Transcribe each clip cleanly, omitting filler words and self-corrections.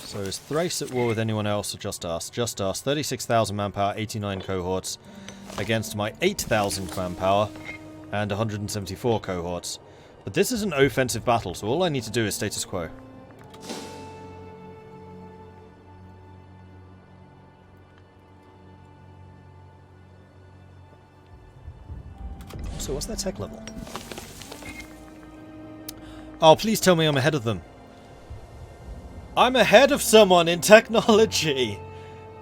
So is Thrace at war with anyone else or just us? Just us. 36,000 manpower, 89 cohorts against my 8,000 manpower and 174 cohorts. But this is an offensive battle, so all I need to do is status quo. So what's their tech level? Oh, please tell me I'm ahead of them. I'm ahead of someone in technology!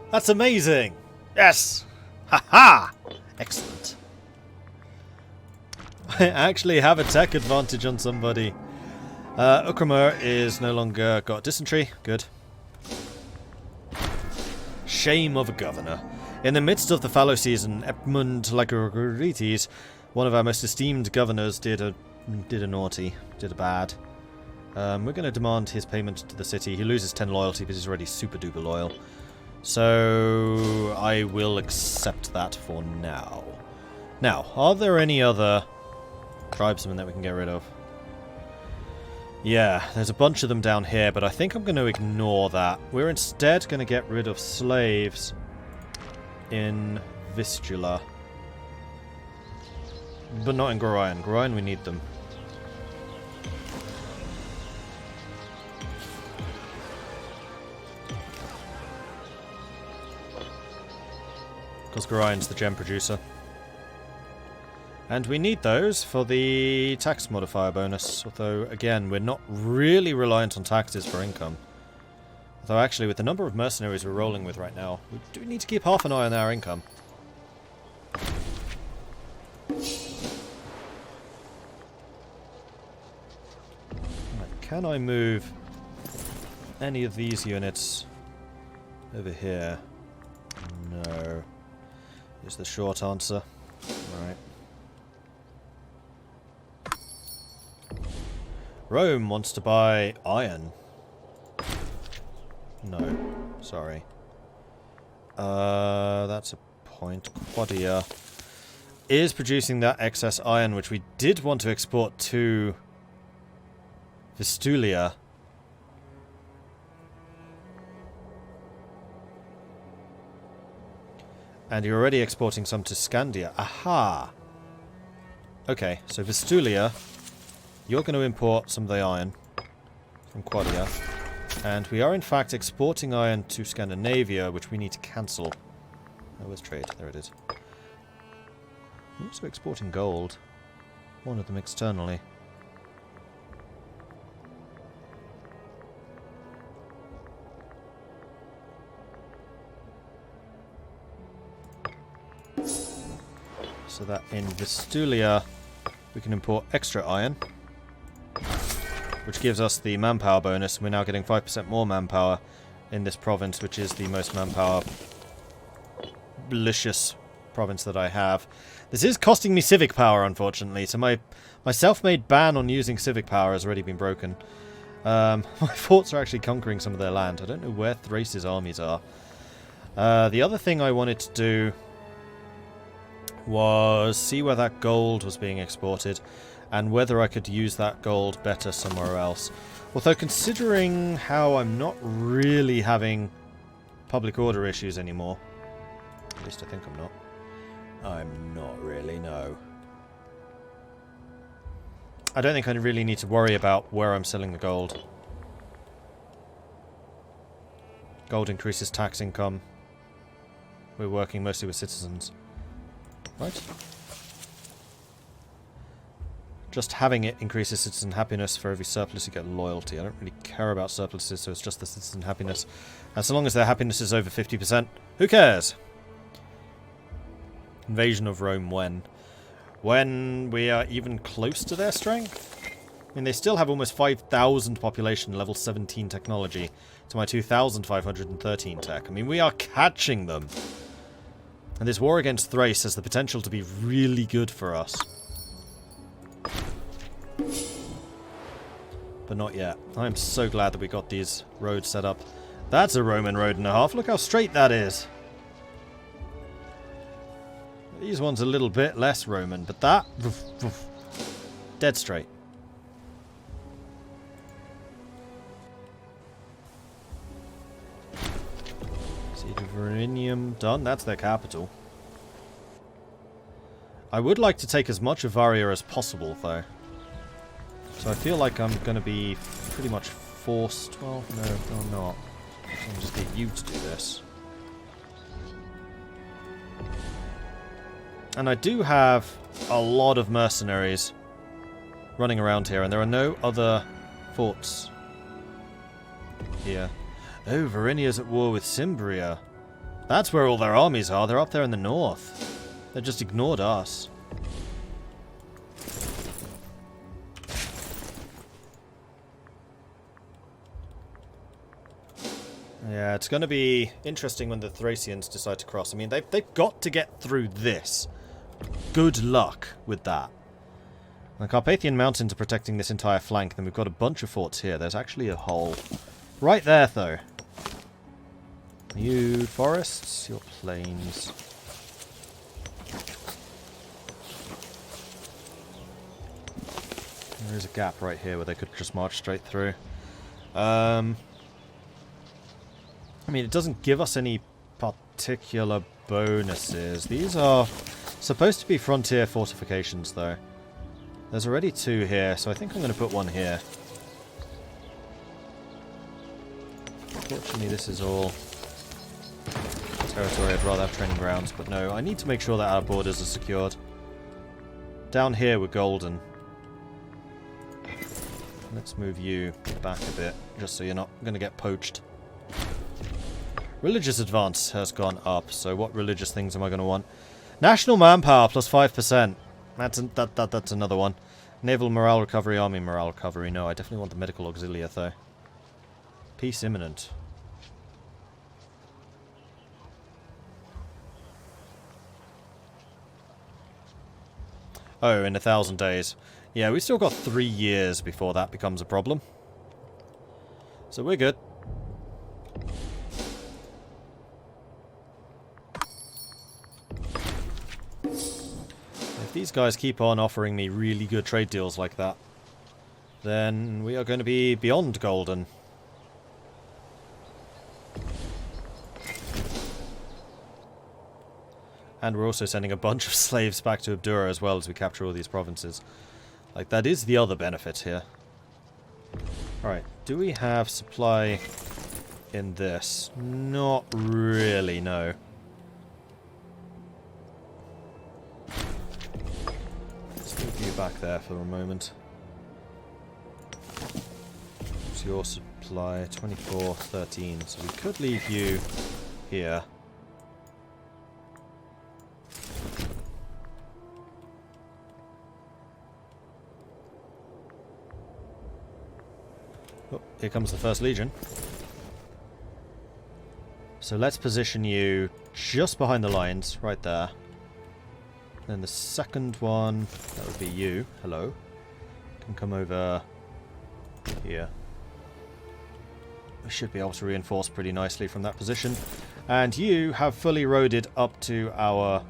That's amazing! Yes! Ha-ha! Excellent. I actually have a tech advantage on somebody. Ukramur is no longer got dysentery. Good. Shame of a governor. In the midst of the fallow season, Edmund Langobards, one of our most esteemed governors, did a naughty. Did a bad. We're going to demand his payment to the city. He loses 10 loyalty because he's already super duper loyal. So I will accept that for now. Now, are there any other tribesmen that we can get rid of? Yeah, there's a bunch of them down here, but I think I'm going to ignore that. We're instead going to get rid of slaves in Vistula. But not in Gorion. Gorion, we need them. Because Gorion's the gem producer. And we need those for the tax modifier bonus. Although, again, we're not really reliant on taxes for income. Although, actually, with the number of mercenaries we're rolling with right now, we do need to keep half an eye on our income. Right, can I move any of these units over here? No. Is the short answer. Alright. Rome wants to buy iron. No. Sorry. That's a point. Quadia is producing that excess iron, which we did want to export to Vistulia. And you're already exporting some to Scandia. Aha! Okay, so Vistulia, you're going to import some of the iron from Quadia. And we are in fact exporting iron to Scandinavia, which we need to cancel. Oh, where's trade? There it is. We're also exporting gold. One of them externally. So that in Vistulia we can import extra iron, which gives us the manpower bonus. We're now getting 5% more manpower in this province, which is the most manpower-licious province that I have. This is costing me civic power, unfortunately, so my self-made ban on using civic power has already been broken. My forts are actually conquering some of their land. I don't know where Thrace's armies are. The other thing I wanted to do was see where that gold was being exported and whether I could use that gold better somewhere else. Although considering how I'm not really having public order issues anymore, at least I think I'm not. I'm not really, no. I don't think I really need to worry about where I'm selling the gold. Gold increases tax income. We're working mostly with citizens. Right? Just having it increases citizen happiness. For every surplus you get loyalty. I don't really care about surpluses, so it's just the citizen happiness. And so long as their happiness is over 50%, who cares? Invasion of Rome when? When we are even close to their strength? I mean, they still have almost 5,000 population, level 17 technology, to my 2,513 tech. I mean, we are catching them. And this war against Thrace has the potential to be really good for us. But not yet. I'm so glad that we got these roads set up. That's a Roman road and a half. Look how straight that is. These ones a little bit less Roman, but that... dead straight. Verinium done. That's their capital. I would like to take as much of Varia as possible, though. So I feel like I'm going to be pretty much forced... Well, no, I'm not. I'll just get you to do this. And I do have a lot of mercenaries running around here, and there are no other forts here. Oh, Varinia's at war with Cimbria. That's where all their armies are. They're up there in the north. They just ignored us. Yeah, it's going to be interesting when the Thracians decide to cross. I mean, they've got to get through this. Good luck with that. The Carpathian Mountains are protecting this entire flank. Then we've got a bunch of forts here. There's actually a hole right there, though. You forests, your plains. There is a gap right here where they could just march straight through. I mean, it doesn't give us any particular bonuses. These are supposed to be frontier fortifications, though. There's already 2 here, so I think I'm going to put 1 here. Unfortunately, this is all territory. I'd rather have training grounds, but no. I need to make sure that our borders are secured. Down here, we're golden. Let's move you back a bit, just so you're not going to get poached. Religious advance has gone up, so what religious things am I going to want? National manpower plus 5%. That's another one. Naval morale recovery, army morale recovery. No, I definitely want the medical auxilia, though. Peace imminent. Oh, in 1,000 days. Yeah, we've still got 3 years before that becomes a problem. So we're good. If these guys keep on offering me really good trade deals like that, then we are going to be beyond golden. And we're also sending a bunch of slaves back to Abdura as well as we capture all these provinces. Like, that is the other benefit here. Alright, do we have supply in this? Not really, no. Let's move you back there for a moment. What's your supply? 24, 13. So we could leave you here. Oh, here comes the first legion. So let's position you just behind the lines, right there. Then the second one, that would be you. Hello. Can come over here. We should be able to reinforce pretty nicely from that position. And you have fully roaded up to our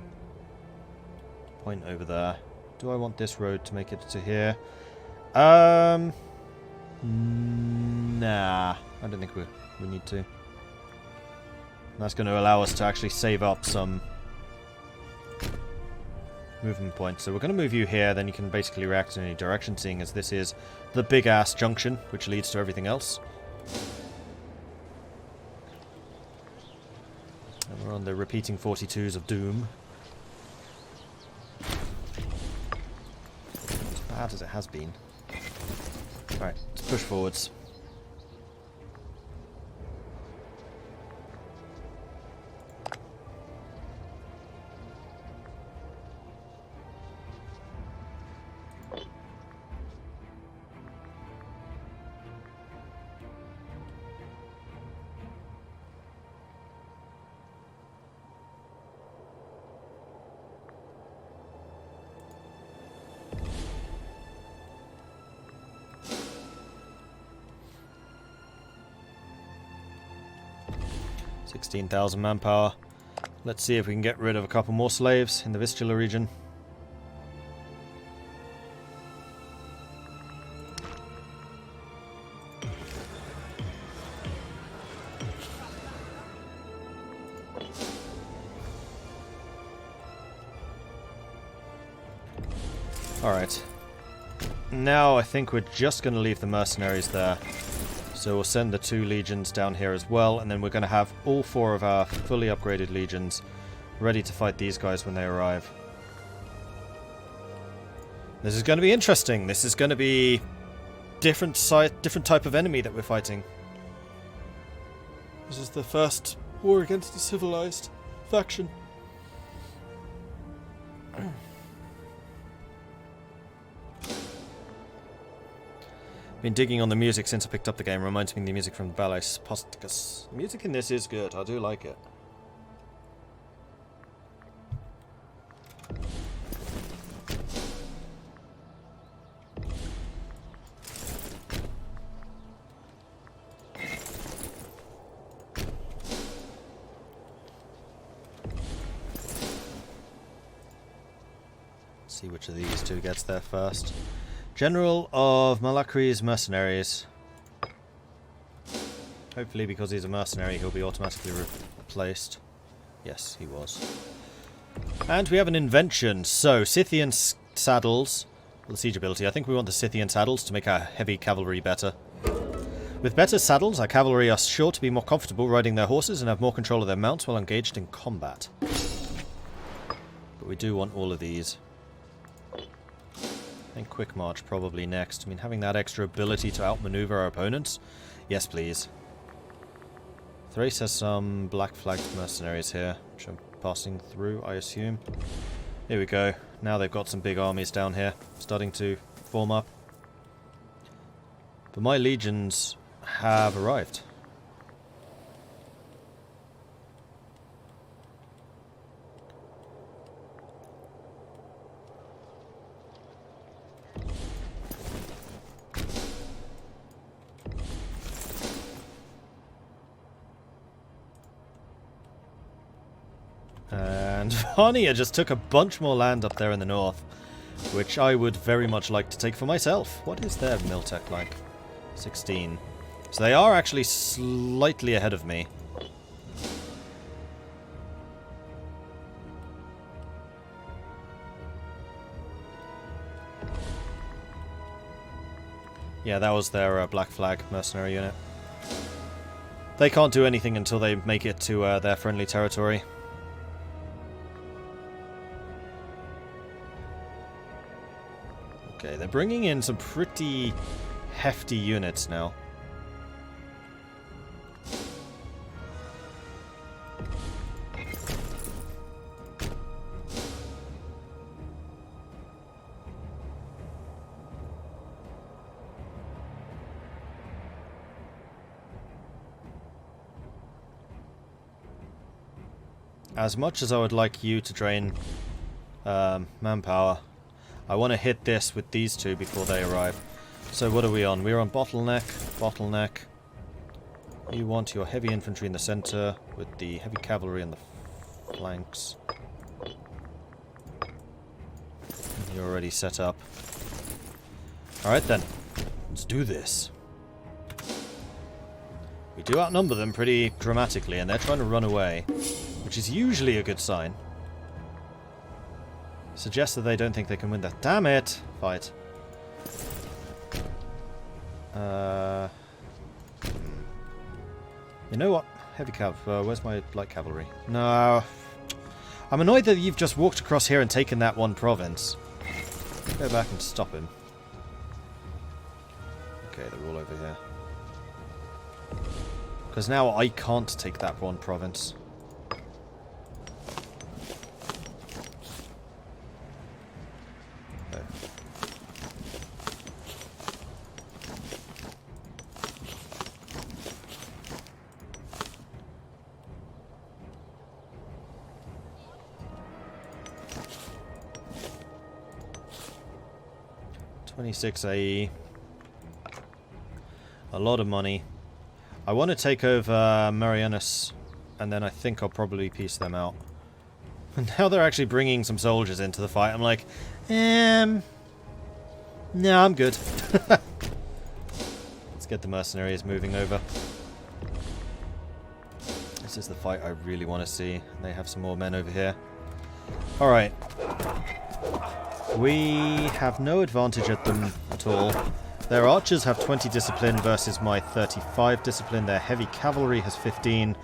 point over there. Do I want this road to make it to here? Nah, I don't think we need to. That's going to allow us to actually save up some movement points. So we're going to move you here, then you can basically react in any direction, seeing as this is the big-ass junction, which leads to everything else. And we're on the repeating 42s of doom. As bad as it has been. Alright, let's push forwards. $16,000 manpower. Let's see if we can get rid of a couple more slaves in the Vistula region. Alright. Now I think we're just going to leave the mercenaries there. So we'll send the 2 legions down here as well, and then we're going to have all 4 of our fully upgraded legions ready to fight these guys when they arrive. This is going to be interesting. This is going to be different type of enemy that we're fighting. This is the first war against the civilized faction. Been digging on the music since I picked up the game. Reminds me of the music from the Ballet Posticus. The music in this is good. I do like it. See which of these 2 gets there first. General of Malakri's mercenaries. Hopefully because he's a mercenary he'll be automatically replaced. Yes, he was. And we have an invention. So, Scythian saddles. Well, the siege ability. I think we want the Scythian saddles to make our heavy cavalry better. With better saddles, our cavalry are sure to be more comfortable riding their horses and have more control of their mounts while engaged in combat. But we do want all of these. I think Quick March probably next. I mean, having that extra ability to outmaneuver our opponents? Yes, please. Thrace has some black-flagged mercenaries here, which I'm passing through, I assume. Here we go. Now they've got some big armies down here, starting to form up. But my legions have arrived. And Vania just took a bunch more land up there in the north, which I would very much like to take for myself. What is their Miltech like? 16. So they are actually slightly ahead of me. Yeah, that was their Black Flag mercenary unit. They can't do anything until they make it to their friendly territory. Okay, they're bringing in some pretty hefty units now. As much as I would like you to drain manpower, I want to hit this with these 2 before they arrive. So what are we on? We're on bottleneck, bottleneck. You want your heavy infantry in the center with the heavy cavalry on the flanks. You're already set up. Alright then, let's do this. We do outnumber them pretty dramatically and they're trying to run away, which is usually a good sign. Suggests that they don't think they can win that. Damn it! Fight. You know what? Heavy cav. Where's my light cavalry? No. I'm annoyed that you've just walked across here and taken that one province. Go back and stop him. Okay, they're all over here. Because now I can't take that one province. $26 AE. A lot of money. I want to take over Marianus, and then I think I'll probably piece them out. And now they're actually bringing some soldiers into the fight. I'm like, no, I'm good. Let's get the mercenaries moving over. This is the fight I really want to see. They have some more men over here. Alright. We have no advantage at them at all. Their archers have 20 discipline versus my 35 discipline. Their heavy cavalry has 15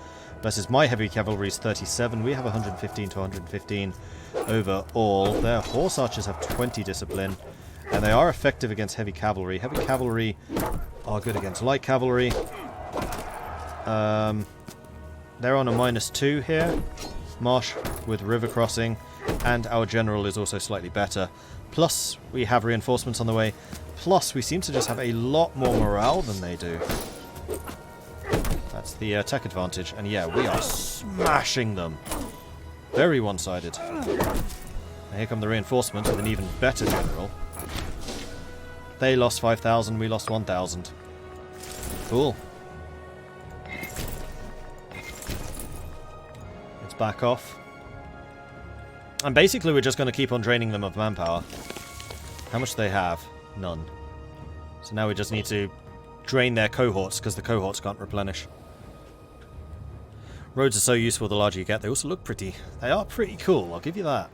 versus my heavy cavalry is 37. We have 115 to 115 overall. Their horse archers have 20 discipline, and they are effective against heavy cavalry. Heavy cavalry are good against light cavalry. They're on a -2 here. Marsh with river crossing, and our general is also slightly better. Plus, we have reinforcements on the way. Plus, we seem to just have a lot more morale than they do. That's the tech advantage. And yeah, we are smashing them. Very one-sided. And here come the reinforcements with an even better general. They lost 5,000, we lost 1,000. Cool. Let's back off. And basically we're just going to keep on draining them of manpower. How much do they have? None. So now we just need to drain their cohorts, because the cohorts can't replenish. Roads are so useful the larger you get. They also look pretty. They are pretty cool, I'll give you that.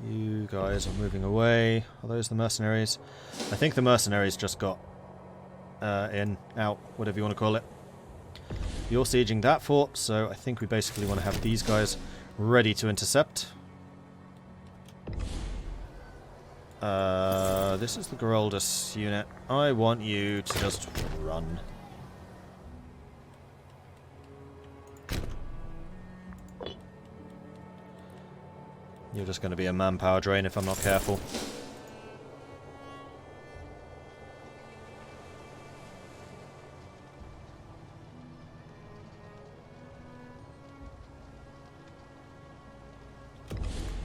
You guys are moving away. Are those the mercenaries? I think the mercenaries just got in, out, whatever you want to call it. You're sieging that fort, so I think we basically want to have these guys ready to intercept. This is the Geraldus unit. I want you to just run. You're just going to be a manpower drain if I'm not careful.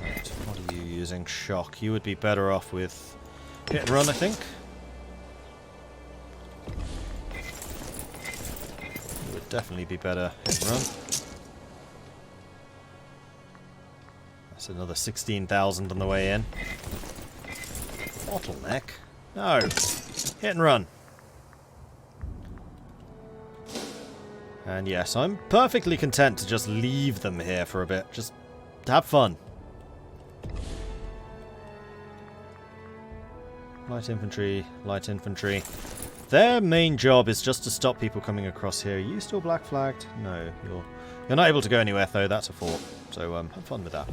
Right, what are you using? Shock. You would be better off with hit and run, I think. You would definitely be better hit and run. That's another 16,000 on the way in. Bottleneck? No. Hit and run. And yes, I'm perfectly content to just leave them here for a bit. Just have fun. Light infantry, light infantry. Their main job is just to stop people coming across here. Are you still black flagged? No, you're not able to go anywhere though. That's a fort. So have fun with that.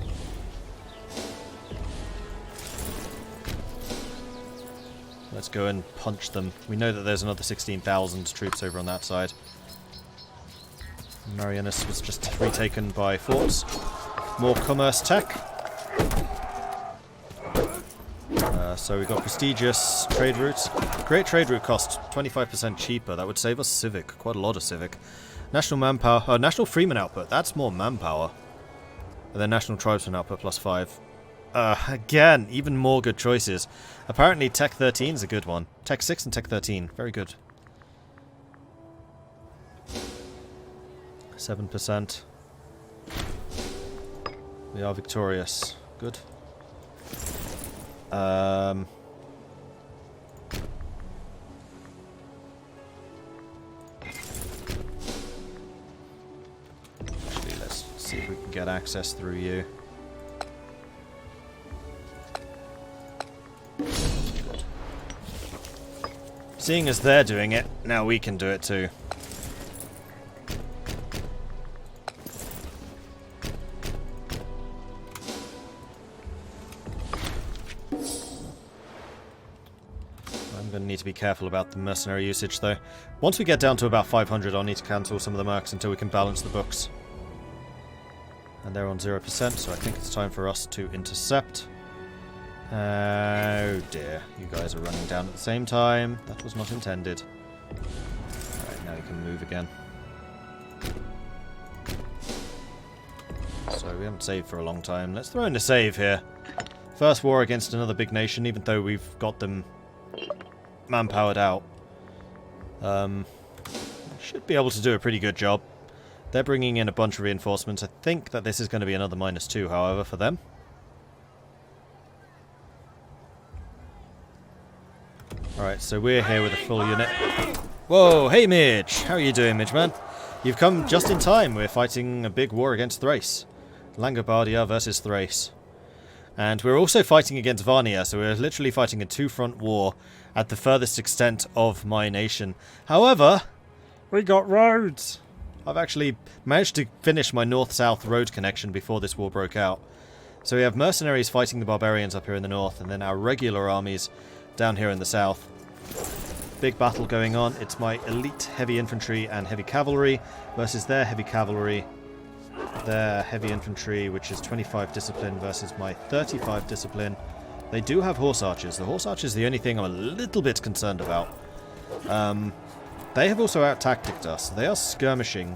Let's go and punch them. We know that there's another 16,000 troops over on that side. Marianus was just retaken by forts. More commerce tech. So we've got prestigious trade routes. Great trade route cost 25% cheaper. That would save us civic. Quite a lot of civic. National manpower. National freeman output. That's more manpower. And then national tribesman output +5. Again, even more good choices. Apparently Tech 13 is a good one. Tech 6 and Tech 13. Very good. 7%. We are victorious. Good. Actually, let's see if we can get access through you. Seeing as they're doing it, now we can do it too. I'm going to need to be careful about the mercenary usage though. Once we get down to about 500, I'll need to cancel some of the mercs until we can balance the books. And they're on 0%, so I think it's time for us to intercept. Oh dear, you guys are running down at the same time. That was not intended. Alright, now you can move again. So we haven't saved for a long time. Let's throw in a save here. First war against another big nation, even though we've got them manpowered out. Should be able to do a pretty good job. They're bringing in a bunch of reinforcements. I think that this is going to be another -2, however, for them. Alright, so we're here with a full unit. Whoa, hey Midge! How are you doing, Midge man? You've come just in time. We're fighting a big war against Thrace. Langobardia versus Thrace. And we're also fighting against Varnia, so we're literally fighting a two-front war at the furthest extent of my nation. However, we got roads! I've actually managed to finish my north-south road connection before this war broke out. So we have mercenaries fighting the barbarians up here in the north, and then our regular armies down here in the south. Big battle going on. It's my elite heavy infantry and heavy cavalry versus their heavy cavalry. Their heavy infantry, which is 25 discipline, versus my 35 discipline. They do have horse archers. The horse archers is the only thing I'm a little bit concerned about. They have also out-tacticked us. They are skirmishing.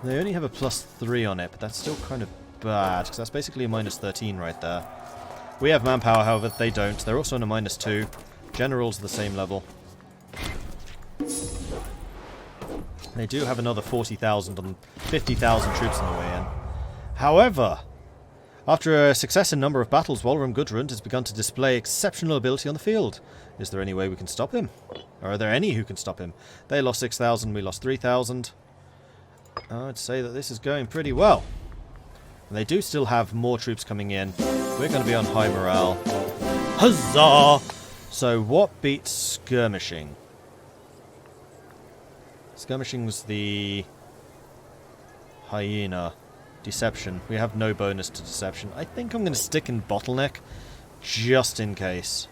They only have a +3 on it, but that's still kind of bad, because that's basically a -13 right there. We have manpower, however, they don't. They're also on a -2. Generals are the same level. They do have another 40,000 and 50,000 troops on the way in. However, after a successive number of battles, Walram Gudrund has begun to display exceptional ability on the field. Is there any way we can stop him? Or are there any who can stop him? They lost 6,000, we lost 3,000. I'd say that this is going pretty well. And they do still have more troops coming in. We're going to be on high morale. Huzzah! So what beats skirmishing? Skirmishing was the hyena. Deception. We have no bonus to deception. I think I'm going to stick in bottleneck just in case.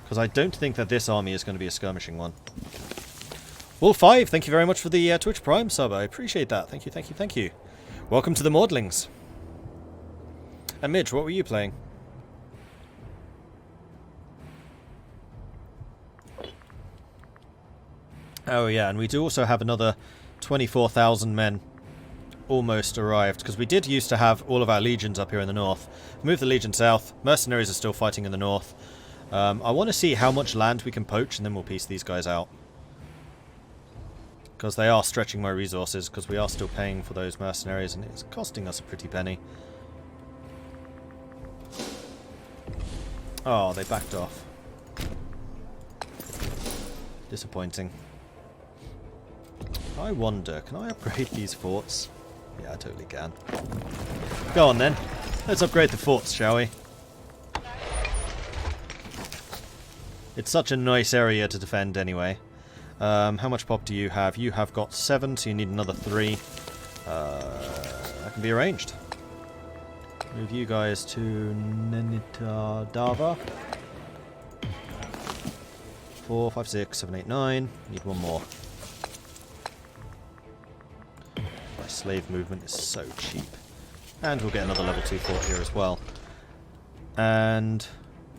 Because I don't think that this army is going to be a skirmishing one. Wolf5, thank you very much for the Twitch Prime sub. I appreciate that. Thank you, thank you, thank you. Welcome to the Mordlings. And Midge, what were you playing? Oh yeah, and we do also have another 24,000 men almost arrived, because we did used to have all of our legions up here in the north. Move the legion south. Mercenaries are still fighting in the north. I want to see how much land we can poach, and then we'll piece these guys out. Because they are stretching my resources, because we are still paying for those mercenaries, and it's costing us a pretty penny. Oh, they backed off. Disappointing. I wonder, can I upgrade these forts? Yeah, I totally can. Go on then. Let's upgrade the forts, shall we? It's such a nice area to defend anyway. How much pop do you have? You have got 7, so you need another 3. That can be arranged. Move you guys to Nenitadava. 4, 5, 6, 7, 8, 9. Need one more. My slave movement is so cheap. And we'll get another level 2 fort here as well. And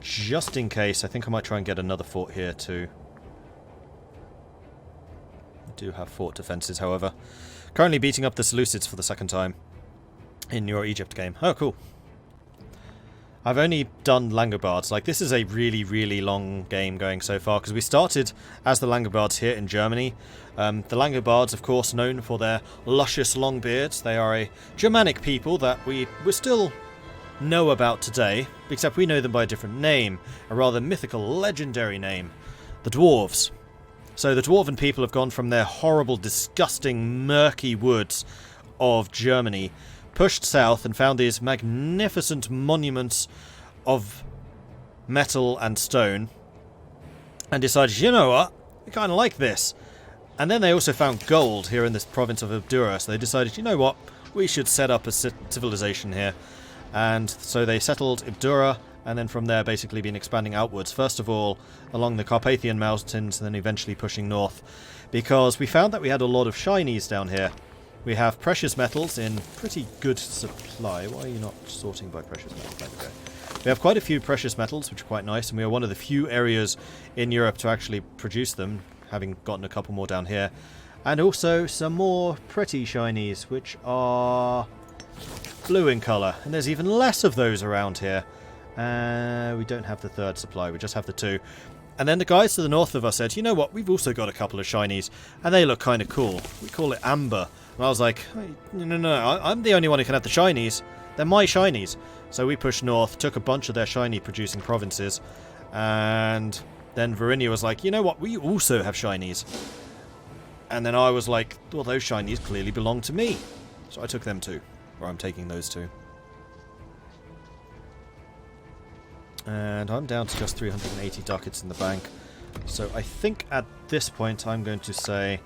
just in case, I think I might try and get another fort here too. I do have fort defences, however. Currently beating up the Seleucids for the 2nd time in your Egypt game. Oh, cool. I've only done Langobards. Like, this is a really, really long game going so far, because we started as the Langobards here in Germany. The Langobards, of course, known for their luscious long beards. They are a Germanic people that we still know about today, except we know them by a different name, a rather mythical, legendary name, the Dwarves. So the Dwarven people have gone from their horrible, disgusting, murky woods of Germany, pushed south and found these magnificent monuments of metal and stone, and decided, you know what, we kind of like this. And then they also found gold here in this province of Abdura, so they decided, you know what, we should set up a civilization here. And so they settled Abdura, and then from there basically been expanding outwards. First of all along the Carpathian Mountains, and then eventually pushing north, because we found that we had a lot of shinies down here. We have precious metals in pretty good supply. Why are you not sorting by precious metals? There we go. We have quite a few precious metals, which are quite nice, and we are one of the few areas in Europe to actually produce them, having gotten a couple more down here. And also some more pretty shinies, which are blue in colour, and there's even less of those around here. We don't have the 3rd supply, we just have the 2. And then the guys to the north of us said, you know what, we've also got a couple of shinies, and they look kind of cool. We call it amber. And I was like, no, I'm the only one who can have the shinies. They're my shinies. So we pushed north, took a bunch of their shiny producing provinces, and then Varinia was like, you know what, we also have shinies. And then I was like, well, those shinies clearly belong to me. So I took them too. Or I'm taking those two. And I'm down to just 380 ducats in the bank. So I think at this point I'm going to say,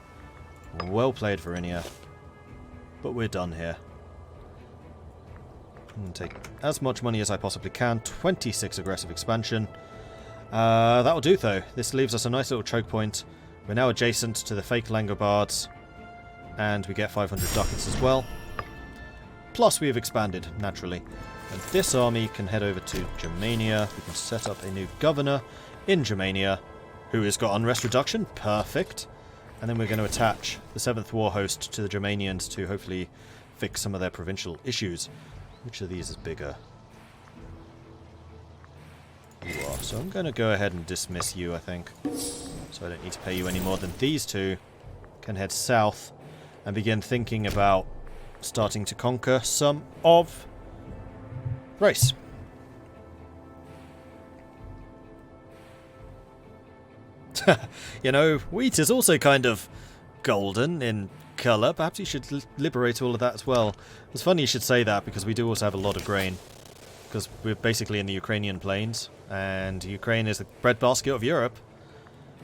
well played, Varinia. But we're done here. I'm going to take as much money as I possibly can. 26 aggressive expansion. That'll do though. This leaves us a nice little choke point. We're now adjacent to the fake Langobards. And we get 500 ducats as well. Plus we have expanded, naturally. And this army can head over to Germania. We can set up a new governor in Germania, who has got unrest reduction. Perfect. And then we're going to attach the 7th war host to the Germanians to hopefully fix some of their provincial issues. Which of these is bigger? You are. So I'm going to go ahead and dismiss you, I think. So I don't need to pay you any more than these two. Can head south and begin thinking about starting to conquer some of Thrace. You know, wheat is also kind of golden in colour. Perhaps you should liberate all of that as well. It's funny you should say that, because we do also have a lot of grain. Because we're basically in the Ukrainian plains, and Ukraine is the breadbasket of Europe.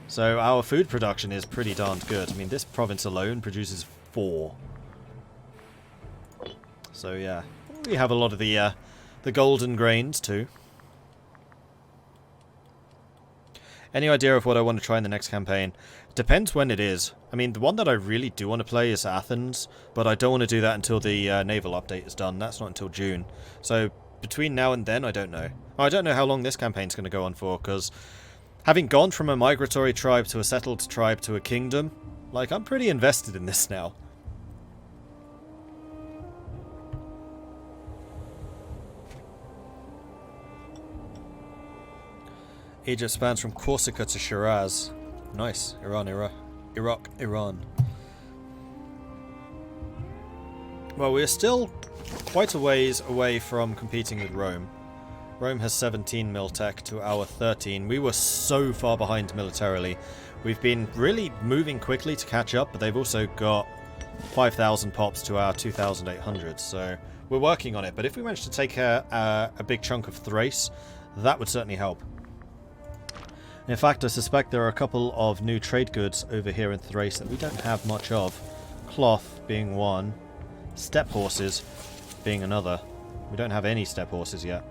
So our food production is pretty darned good. I mean, this province alone produces 4. So yeah, we have a lot of the golden grains too. Any idea of what I want to try in the next campaign? Depends when it is. I mean, the one that I really do want to play is Athens, but I don't want to do that until the naval update is done. That's not until June. So between now and then, I don't know. I don't know how long this campaign's going to go on for, because having gone from a migratory tribe to a settled tribe to a kingdom, like, I'm pretty invested in this now. Egypt spans from Corsica to Shiraz. Nice. Iran, Iraq, Iran. Well, we're still quite a ways away from competing with Rome. Rome has 17 mil tech to our 13. We were so far behind militarily. We've been really moving quickly to catch up, but they've also got 5,000 pops to our 2,800. So we're working on it. But if we manage to take a big chunk of Thrace, that would certainly help. In fact, I suspect there are a couple of new trade goods over here in Thrace that we don't have much of. Cloth being one, steppe horses being another. We don't have any steppe horses yet.